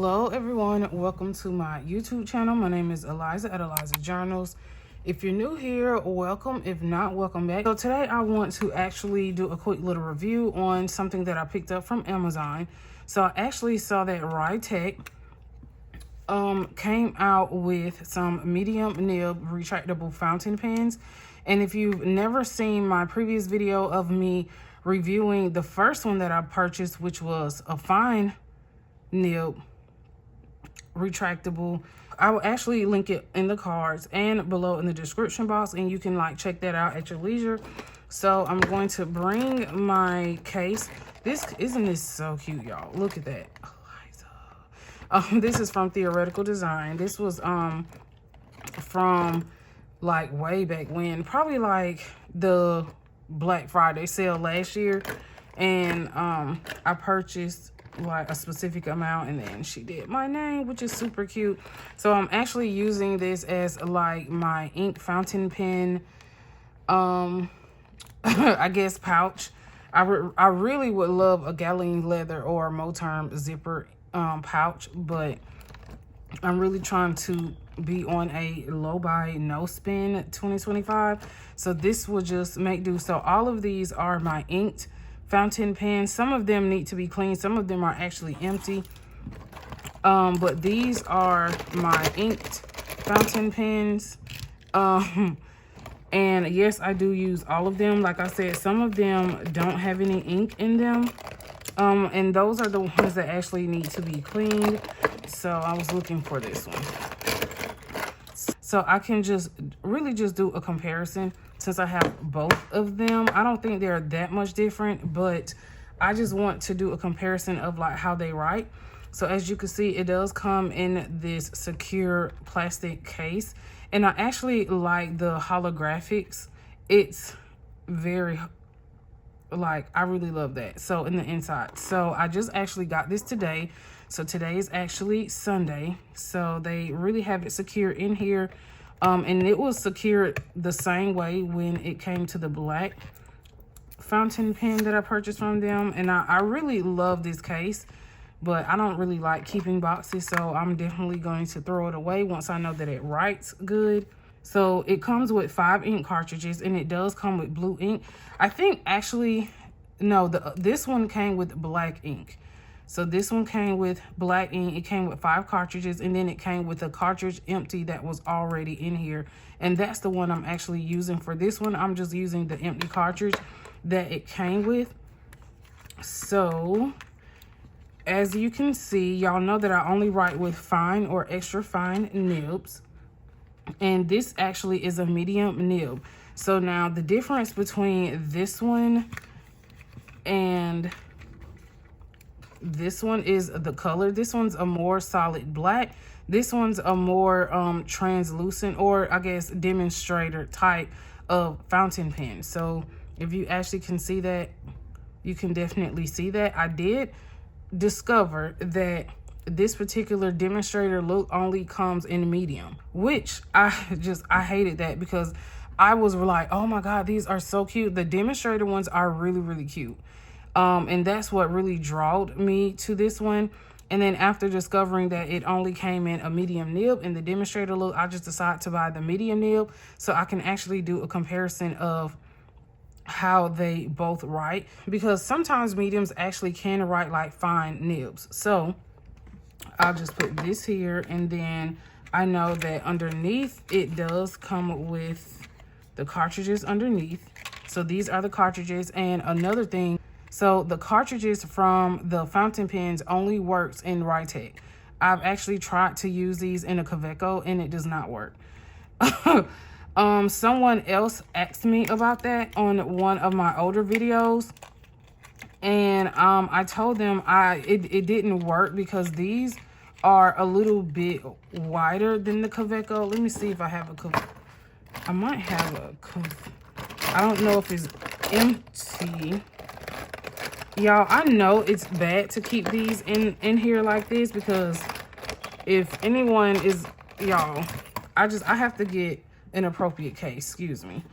Hello everyone, welcome to my YouTube channel. My name is Eliza at Eliza Journals. If you're new here, welcome. If not, welcome back. So today I want to actually do a quick little review on something that I picked up from Amazon. So I actually saw that Writech came out with some medium nib retractable fountain pens. And if you've never seen my previous video of me reviewing the first one that I purchased, which was a fine nib retractable, I will actually link it in the cards and below in the description box, and you can check that out at your leisure. So I'm going to bring my case. Isn't this so cute, y'all? Look at that. This is from Theoretical Design. This was from way back when, probably the Black Friday sale last year, and I purchased a specific amount, and then she did my name, which is super cute. So I'm actually using this as my ink fountain pen I guess pouch. I really would love a Galene leather or Moterm zipper pouch, but I'm really trying to be on a low buy no spend 2025, so this will just make do. So all of these are my inked fountain pens. Some of them need to be cleaned, some of them are actually empty, but these are my inked fountain pens. And yes, I do use all of them. Like I said, some of them don't have any ink in them, and those are the ones that actually need to be cleaned. So I was looking for this one, so I can just do a comparison since I have both of them. I don't think they're that much different, but I just want to do a comparison of how they write. So as you can see, it does come in this secure plastic case, and I actually like the holographics. It's very I really love that. So in the inside, so I just actually got this today. So today is actually Sunday, so they really have it secure in here. And it was secured the same way when it came to the black fountain pen that I purchased from them. And I really love this case, but I don't really like keeping boxes, so I'm definitely going to throw it away once I know that it writes good. So it comes with 5 ink cartridges, and it does come with blue ink. I think actually, no, this one came with black ink. So this one came with black ink. It came with 5 cartridges, and then it came with a cartridge empty that was already in here. And that's the one I'm actually using for this one. I'm just using the empty cartridge that it came with. So as you can see, y'all know that I only write with fine or extra fine nibs. And this actually is a medium nib. So now the difference between this one and this one is the color. This one's a more solid black. This one's a more translucent, or I guess demonstrator type of fountain pen. So if you actually can see that, you can definitely see that. I did discover that this particular demonstrator look only comes in medium, which I hated that, because I was like, oh my god, these are so cute. The demonstrator ones are really cute. And that's what really drawed me to this one. And then after discovering that it only came in a medium nib and the demonstrator look, I just decided to buy the medium nib so I can actually do a comparison of how they both write, because sometimes mediums actually can write like fine nibs. So I'll just put this here, and then I know that underneath it does come with the cartridges underneath. So these are the cartridges. And another thing, so the cartridges from the fountain pens only works in Writech. I've actually tried to use these in a Kaweco, and it does not work. Someone else asked me about that on one of my older videos, and I told them it didn't work because these are a little bit wider than the Kaweco. Let me see if I have a Kaweco. I might have a Kaweco. I don't know if it's empty. Y'all, I know it's bad to keep these in here like this, because if anyone is, y'all, I have to get an appropriate case, excuse me,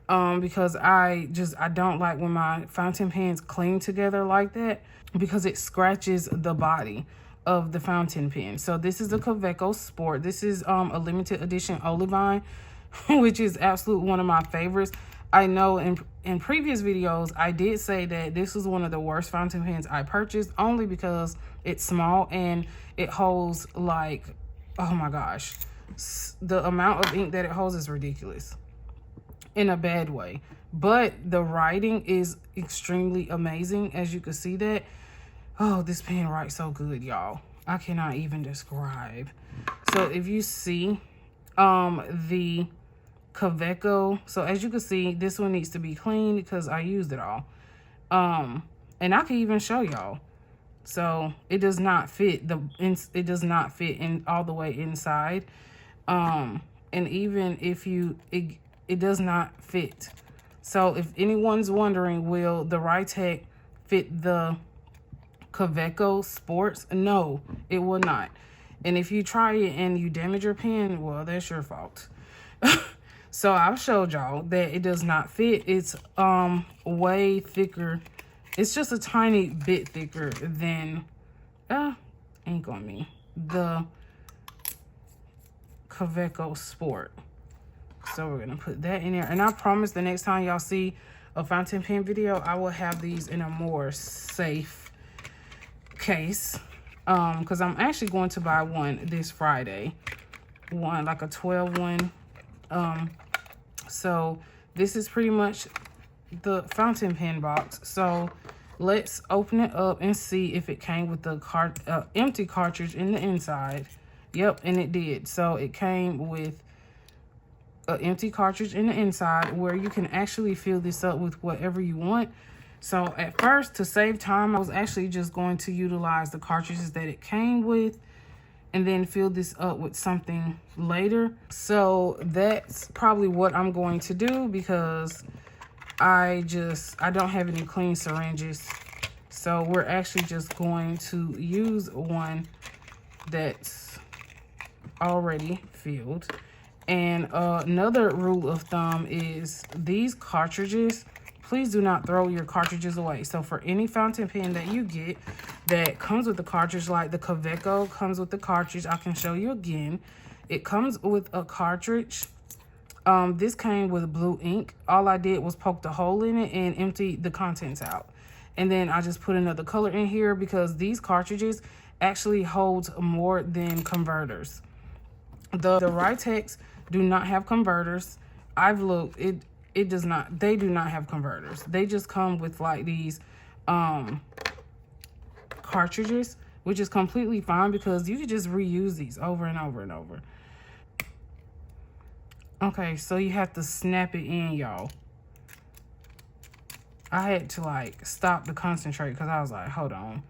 because I don't like when my fountain pens cling together like that, because it scratches the body of the fountain pen. So this is the Kaweco Sport. This is a limited edition olivine, which is absolutely one of my favorites. I know in previous videos, I did say that this was one of the worst fountain pens I purchased, only because it's small and it holds like, oh my gosh, the amount of ink that it holds is ridiculous in a bad way. But the writing is extremely amazing, as you can see that. Oh, this pen writes so good, y'all. I cannot even describe. So if you see the Kaweco, so as you can see, this one needs to be cleaned because I used it all. And I can even show y'all. So it does not fit it does not fit in all the way inside. And even if it does not fit. So if anyone's wondering, will the Writech fit the Kaweco Sports? No, it will not. And if you try it and you damage your pen, well, that's your fault. So I've showed y'all that it does not fit. It's way thicker. It's just a tiny bit thicker than ink on me, the Kaweco Sport. So we're gonna put that in there, and I promise the next time y'all see a fountain pen video, I will have these in a more safe case, because I'm actually going to buy one this Friday, one like a 12 one. So this is pretty much the fountain pen box. So let's open it up and see if it came with the empty cartridge in the inside. Yep, and it did. So it came with an empty cartridge in the inside where you can actually fill this up with whatever you want. So at first, to save time, I was actually just going to utilize the cartridges that it came with and then fill this up with something later. So that's probably what I'm going to do, because I don't have any clean syringes. So we're actually just going to use one that's already filled. And another rule of thumb is these cartridges, please do not throw your cartridges away. So for any fountain pen that you get that comes with the cartridge, like the Kaweco comes with the cartridge, I can show you again. It comes with a cartridge. This came with blue ink. All I did was poke the hole in it and empty the contents out. And then I just put another color in here because these cartridges actually hold more than converters. The Writechs do not have converters. I've looked, it does not, they do not have converters. They just come with like these cartridges, which is completely fine because you can just reuse these over and over and over. Okay, so you have to snap it in, y'all. I had to like stop to concentrate because I was like, hold on.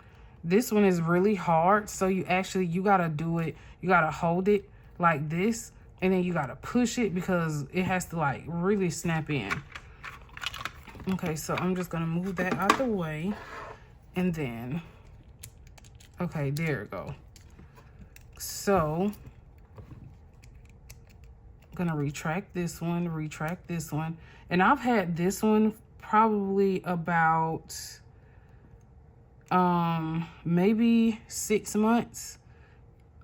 This one is really hard, so you gotta do it, you gotta hold it like this, and then you gotta push it because it has to like really snap in. Okay, so I'm just gonna move that out the way, and then, okay, there we go. So I'm gonna retract this one, and I've had this one probably about maybe 6 months.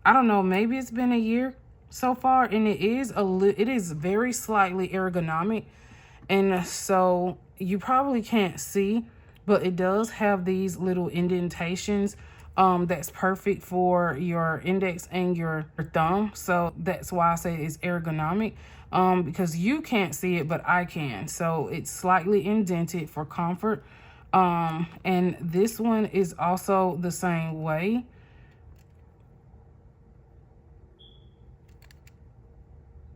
I don't know, maybe it's been a year so far, and it is very slightly ergonomic, and so you probably can't see, but it does have these little indentations that's perfect for your index and your thumb. So that's why I say it's ergonomic, because you can't see it, but I can. So it's slightly indented for comfort. And this one is also the same way.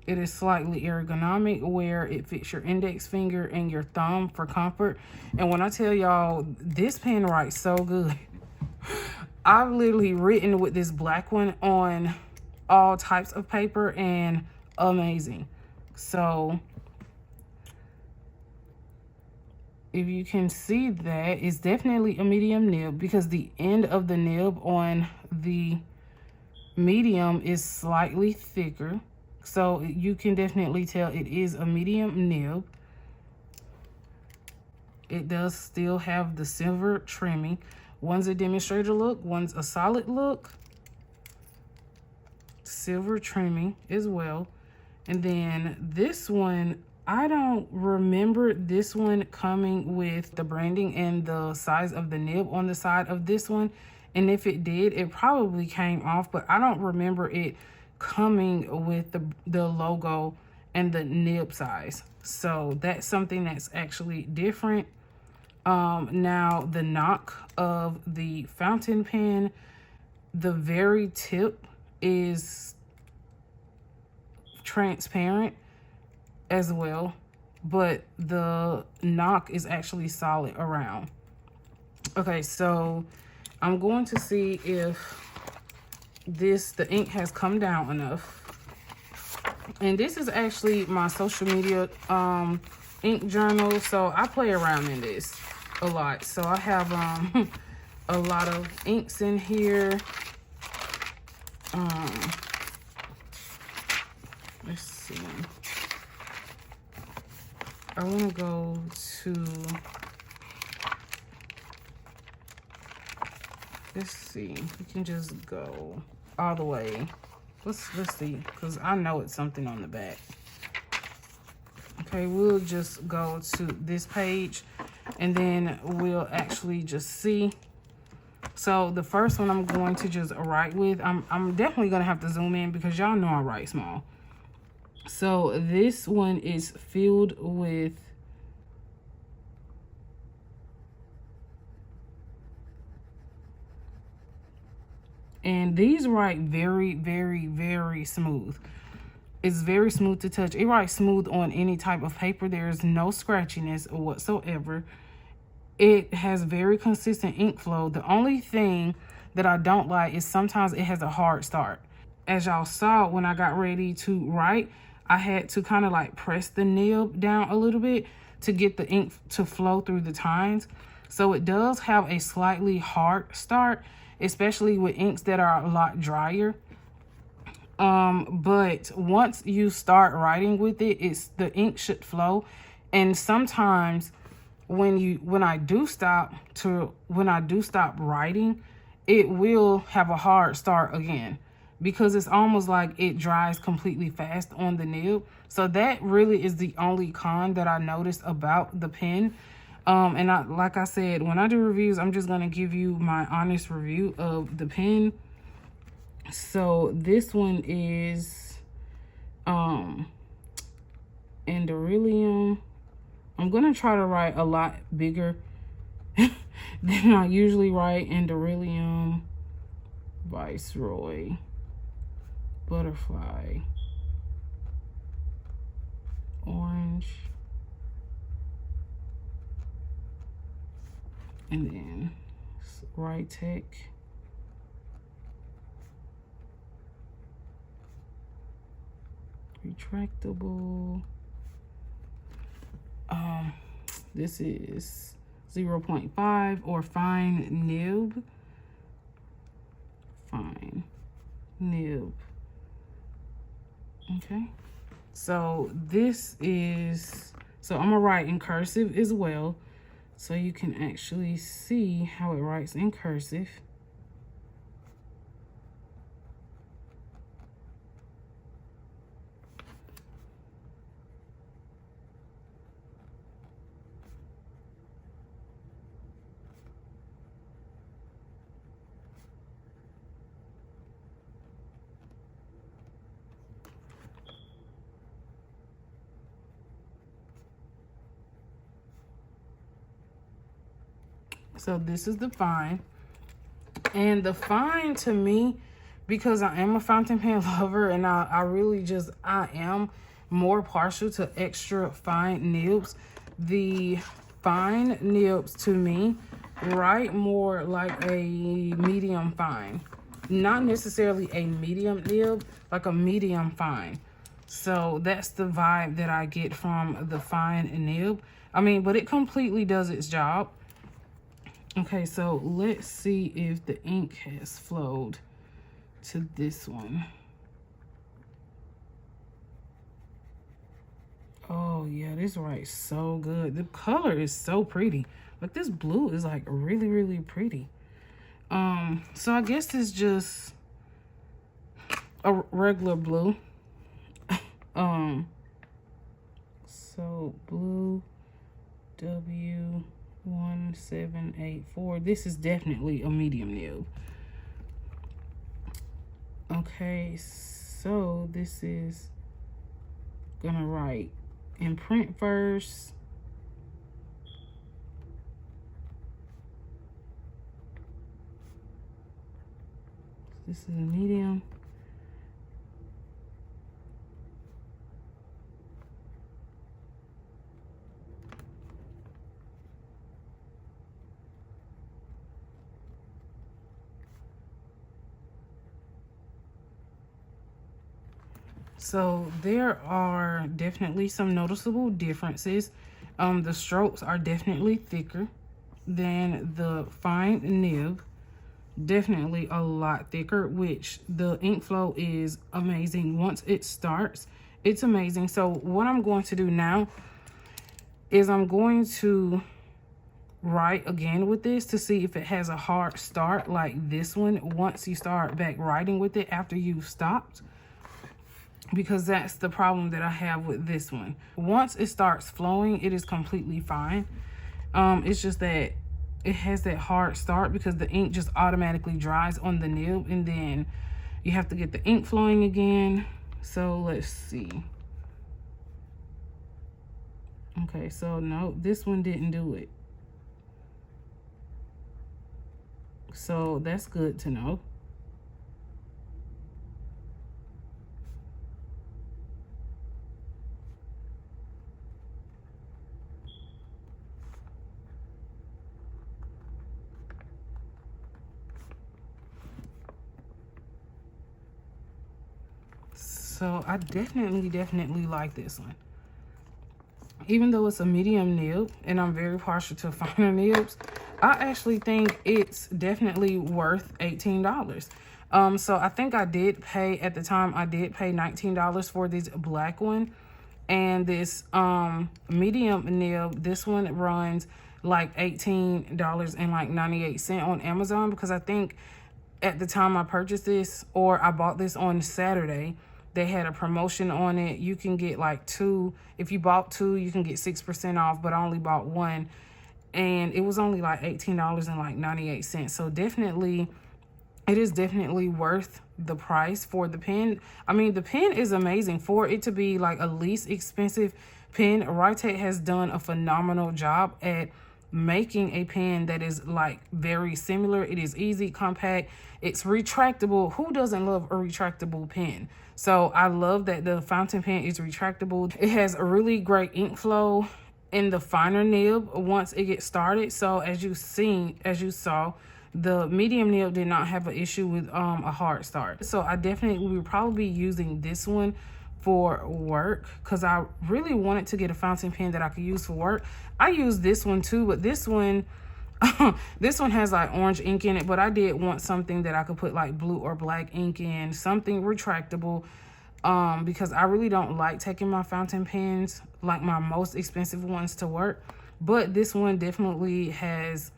It is slightly ergonomic where it fits your index finger and your thumb for comfort. And when I tell y'all, this pen writes so good. I've literally written with this black one on all types of paper, and amazing. So if you can see that, it's definitely a medium nib because the end of the nib on the medium is slightly thicker. So you can definitely tell it is a medium nib. It does still have the silver trimming. One's a demonstrator look, one's a solid look. silver trimming as well. And then this one, I don't remember this one coming with the branding and the size of the nib on the side of this one. And if it did, it probably came off, but I don't remember it coming with the logo and the nib size. So that's something that's actually different. Now the knock of the fountain pen, the very tip is transparent as well, but the knock is actually solid around. Okay, so I'm going to see if the ink has come down enough. And this is actually my social media ink journal, so I play around in this a lot. So I have a lot of inks in here. Let's see. I want to go to, let's see, we can just go all the way. Let's see, because I know it's something on the back. Okay, we'll just go to this page and then we'll actually just see. So the first one I'm going to just write with, I'm definitely going to have to zoom in because y'all know I write small. So this one is filled with and these write very, very, very smooth. It's very smooth to touch. It writes smooth on any type of paper. There's no scratchiness whatsoever. It has very consistent ink flow. The only thing that I don't like is sometimes it has a hard start. As y'all saw, when I got ready to write, I had to kind of like press the nib down a little bit to get the ink to flow through the tines. So it does have a slightly hard start, especially with inks that are a lot drier. But once you start writing with it, the ink should flow. And sometimes when I do stop writing, it will have a hard start again, because it's almost like it dries completely fast on the nib. So that really is the only con that I noticed about the pen. And like I said, when I do reviews, I'm just going to give you my honest review of the pen. So this one is Beryllium. I'm going to try to write a lot bigger than I usually write. Beryllium, Viceroy, Butterfly, Orange, and then Writech, Retractable. This is 0.5 or fine nib. Fine nib. Okay. So this is, so I'm gonna write in cursive as well, so you can actually see how it writes in cursive. So this is the fine. And the fine, to me, because I am a fountain pen lover and I am more partial to extra fine nibs, the fine nibs to me write more like a medium fine. Not necessarily a medium nib, like a medium fine. So that's the vibe that I get from the fine nib. I mean, but it completely does its job. Okay, so let's see if the ink has flowed to this one. Oh yeah, this writes so good. The color is so pretty. Like this blue is like really, really pretty. So I guess it's just a regular blue. So blue W1784. This is definitely a medium nib. Okay, so this is gonna write in print first. This is a medium. So there are definitely some noticeable differences. The strokes are definitely thicker than the fine nib. Definitely a lot thicker, which the ink flow is amazing. Once it starts, it's amazing. So what I'm going to do now is I'm going to write again with this to see if it has a hard start like this one once you start back writing with it after you've stopped, because that's the problem that I have with this one. Once it starts flowing, it is completely fine. It's just that it has that hard start because the ink just automatically dries on the nib, and then you have to get the ink flowing again. So let's see. Okay, so no, this one didn't do it. So that's good to know. So I definitely like this one. Even though it's a medium nib and I'm very partial to finer nibs, I actually think it's definitely worth $18. So I think I did pay, at the time, I did pay $19 for this black one. And this medium nib, this one runs like $18.98 on Amazon, because I think at the time I purchased this, or I bought this on Saturday, they had a promotion on it. You can get like 2. If you bought 2, you can get 6% off, but I only bought 1. And it was only like $18.98. So definitely, it is definitely worth the price for the pen. I mean, the pen is amazing. For it to be like a least expensive pen, Writech has done a phenomenal job at making a pen that is like very similar. It is easy, compact, it's retractable. Who doesn't love a retractable pen? So I love that the fountain pen is retractable. It has a really great ink flow in the finer nib once it gets started. So as you saw, the medium nib did not have an issue with a hard start. So I definitely will probably be using this one for work, because I really wanted to get a fountain pen that I could use for work. I use this one too, but this one this one has like orange ink in it, but I did want something that I could put like blue or black ink in, something retractable, because I really don't like taking my fountain pens, like my most expensive ones, to work. But this one definitely has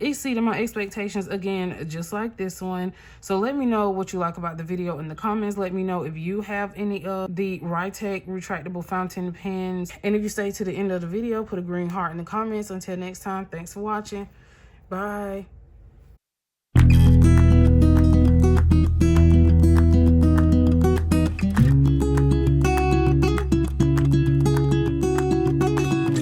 exceeded my expectations again, just like this one. So let me know what you like about the video in the comments. Let me know if you have any of the Writech retractable fountain pens, and if you stay to the end of the video, put a green heart in the comments. Until next time, thanks for watching. Bye.